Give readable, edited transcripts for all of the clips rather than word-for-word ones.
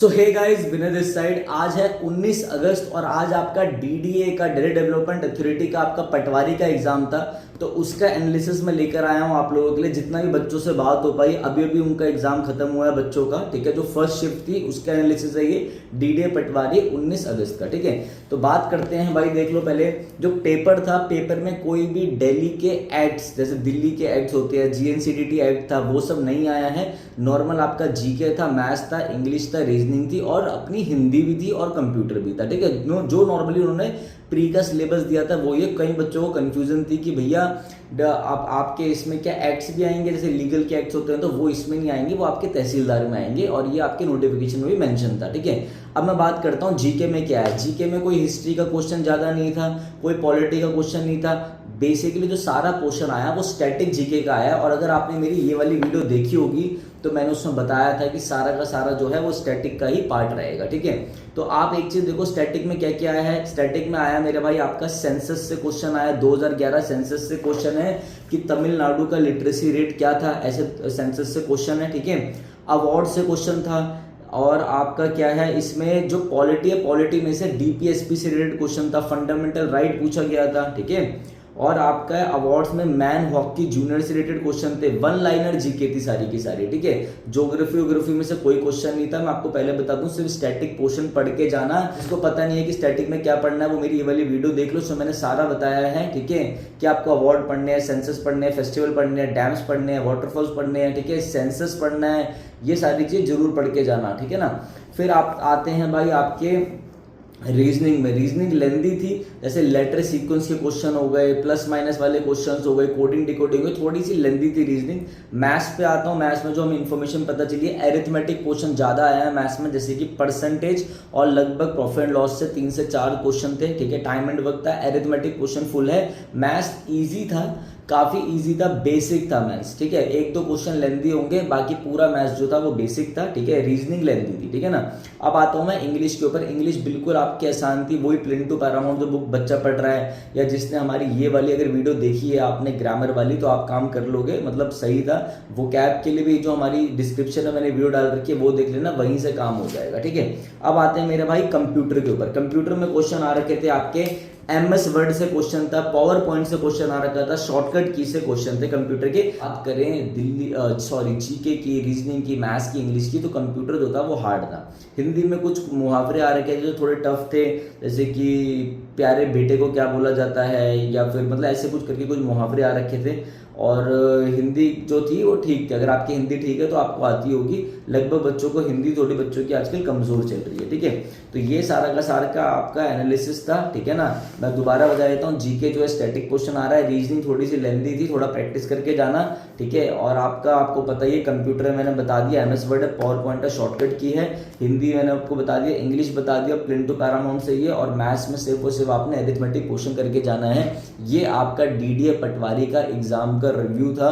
तो hey guys, Vinay this side. आज है 19 अगस्त और आज आपका डीडीए का डायरेक्ट डेवलपमेंट अथॉरिटी का आपका पटवारी का एग्जाम था। तो उसका एनालिसिस में लेकर आया हूं आप लोगों के लिए। जितना भी बच्चों से बात हो पाई, अभी अभी उनका एग्जाम खत्म हुआ है बच्चों का, ठीक है। जो फर्स्ट शिफ्ट थी उसका एनालिसिस है ये डीडीए पटवारी 19 अगस्त का, ठीक है। तो बात करते हैं भाई, देख लो पहले जो पेपर था, पेपर में कोई भी दिल्ली के एक्ट्स, जैसे दिल्ली के एक्ट्स होते हैं, जीएनसीडीटी एक्ट था, वो सब नहीं आया है। नॉर्मल आपका जीके था, मैथ्स था, इंग्लिश था, रीजनिंग थी और अपनी हिंदी भी थी और कंप्यूटर भी था, ठीक है। जो नॉर्मली उन्होंने प्री का सिलेबस दिया था वो ये। कई बच्चों को कंफ्यूजन थी कि भैया आपके इसमें क्या एक्ट्स भी आएंगे, जैसे लीगल के एक्ट्स होते हैं तो वो इसमें नहीं आएंगे, वो आपके तहसीलदार में आएंगे, और ये आपके नोटिफिकेशन में भी मेंशन था, ठीक है। अब मैं बात करता हूँ जीके में क्या है। जीके में कोई हिस्ट्री का क्वेश्चन ज्यादा नहीं था, कोई पॉलिटी का क्वेश्चन नहीं था। बेसिकली जो सारा क्वेश्चन आया वो स्टैटिक जीके का आया। और अगर आपने मेरी ये वाली वीडियो देखी होगी तो मैंने उसमें बताया था कि सारा का सारा जो है वो स्टैटिक का ही पार्ट रहेगा, ठीक है। तो आप एक चीज देखो, स्टैटिक में क्या क्या आया है। स्टैटिक में आया मेरे भाई आपका सेंसस से क्वेश्चन आया, 2011 सेंसस से क्वेश्चन है कि तमिलनाडु का लिटरेसी रेट क्या था, ऐसे सेंसस से क्वेश्चन है, ठीक है। अवार्ड से क्वेश्चन था। और आपका क्या है इसमें जो पॉलिटी है, पॉलिटी में से डीपीएसपी से रिलेटेड क्वेश्चन था, फंडामेंटल राइट पूछा गया था, ठीक है। और आपका अवार्ड्स में मैन हॉकी जूनियर से रिलेटेड क्वेश्चन थे, वन लाइनर जीके थी सारी की सारी, ठीक है। ज्योग्राफी में से कोई क्वेश्चन नहीं था। मैं आपको पहले बता दूं, सिर्फ स्टैटिक पोर्शन पढ़ के जाना। जिसको पता नहीं है कि स्टैटिक में क्या पढ़ना है वो मेरी ये वाली वीडियो देख लो, उसमें मैंने सारा बताया है, ठीक है। कि आपको अवार्ड पढ़ने हैं, सेंसस पढ़ने हैं, फेस्टिवल पढ़ने हैं, डैम्स पढ़ने हैं, वाटरफॉल्स पढ़ने हैं, ठीक है, सेंसस पढ़ना है, ये सारी चीज जरूर पढ़ के जाना, ठीक है ना। फिर आप आते हैं भाई आपके रीजनिंग में। रीजनिंग लेंदी थी, जैसे लेटर सीक्वेंस के क्वेश्चन हो गए, प्लस माइनस वाले क्वेश्चंस हो गए, कोडिंग डिकोडिंग हो, थोड़ी सी लेंदी थी रीजनिंग। मैथ्स पे आता हूँ। मैथ्स में जो हमें इन्फॉर्मेशन पता चली है, एरिथमेटिक क्वेश्चन ज्यादा आया है मैथ्स में, जैसे कि परसेंटेज और लगभग प्रॉफिट एंड लॉस से 3 से 4 क्वेश्चन थे, ठीक है। टाइम एंड वर्क था, एरिथमेटिक क्वेश्चन फुल है। मैथ्स ईजी था, काफी इजी था, बेसिक था मैथ्स, ठीक है। एक दो क्वेश्चन लेंदी होंगे, बाकी पूरा मैथ्स जो था वो बेसिक था, ठीक है। रीजनिंग लेंदी थी, ठीक है ना। अब आता हूं मैं इंग्लिश के ऊपर। इंग्लिश बिल्कुल आपकी आसान थी, वही प्लेन टू पैरामाउंट जो बुक बच्चा पढ़ रहा है, या जिसने हमारी ये वाली अगर वीडियो देखी है आपने ग्रामर वाली, तो आप काम कर लोगे, मतलब सही था। वो कैब के लिए भी जो हमारी डिस्क्रिप्शन में मैंने वीडियो डाल रखी है वो देख लेना, वहीं से काम हो जाएगा, ठीक है। अब आते हैं मेरे भाई कंप्यूटर के ऊपर। कंप्यूटर में क्वेश्चन आ रखे थे आपके, एमएस वर्ड से क्वेश्चन था, पावर पॉइंट से क्वेश्चन आ रखा था, शॉर्टकट की से क्वेश्चन थे कंप्यूटर के। बात करें जीके की, रीजनिंग की, मैथ्स की, इंग्लिश की, तो कंप्यूटर जो था वो हार्ड था। हिंदी में कुछ मुहावरे आ रखे थे जो थोड़े टफ थे, जैसे कि प्यारे बेटे को क्या बोला जाता है, या फिर मतलब ऐसे कुछ करके कुछ मुहावरे आ रखे थे। और हिंदी जो थी वो ठीक थी। अगर आपकी हिंदी ठीक है तो आपको आती होगी। लगभग बच्चों को हिंदी, थोड़ी बच्चों की आजकल कमजोर चल रही है, ठीक है। तो ये सारा का सारा का आपका एनालिसिस था, ठीक है ना। मैं दोबारा बता देता हूँ, जीके जो है स्टैटिक क्वेश्चन आ रहा है, रीजनिंग थोड़ी सी लेंथी थी, थोड़ा प्रैक्टिस करके जाना, ठीक है। और आपको पता ही है, कंप्यूटर में मैंने बता दिया, एमएस वर्ड है, पावर पॉइंट है, शॉर्टकट की है। हिंदी मैंने आपको बता दिया, इंग्लिश बता दिया, प्लेन टू पैरामाउंट से ये। और मैथ्स में सिर्फ और सिर्फ आपने अरिथमेटिक क्वेश्चन करके जाना है। ये आपका डीडीए पटवारी का एग्जाम का रिव्यू था।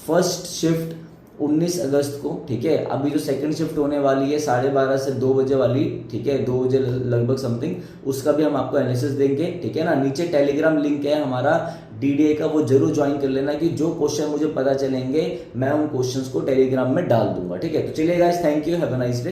फर्स्ट शिफ्ट 19 अगस्त को, ठीक है। अभी जो सेकंड शिफ्ट होने वाली है 12:30 से 2 बजे वाली, ठीक है, 2 बजे लगभग समथिंग, उसका भी हम आपको एनालिसिस देंगे, ठीक है ना। नीचे टेलीग्राम लिंक है हमारा डीडीए का, वो जरूर ज्वाइन कर लेना, कि जो क्वेश्चन मुझे पता चलेंगे मैं उन क्वेश्चंस को टेलीग्राम में डाल दूंगा, ठीक है। तो चलिए guys, thank you, have a nice day.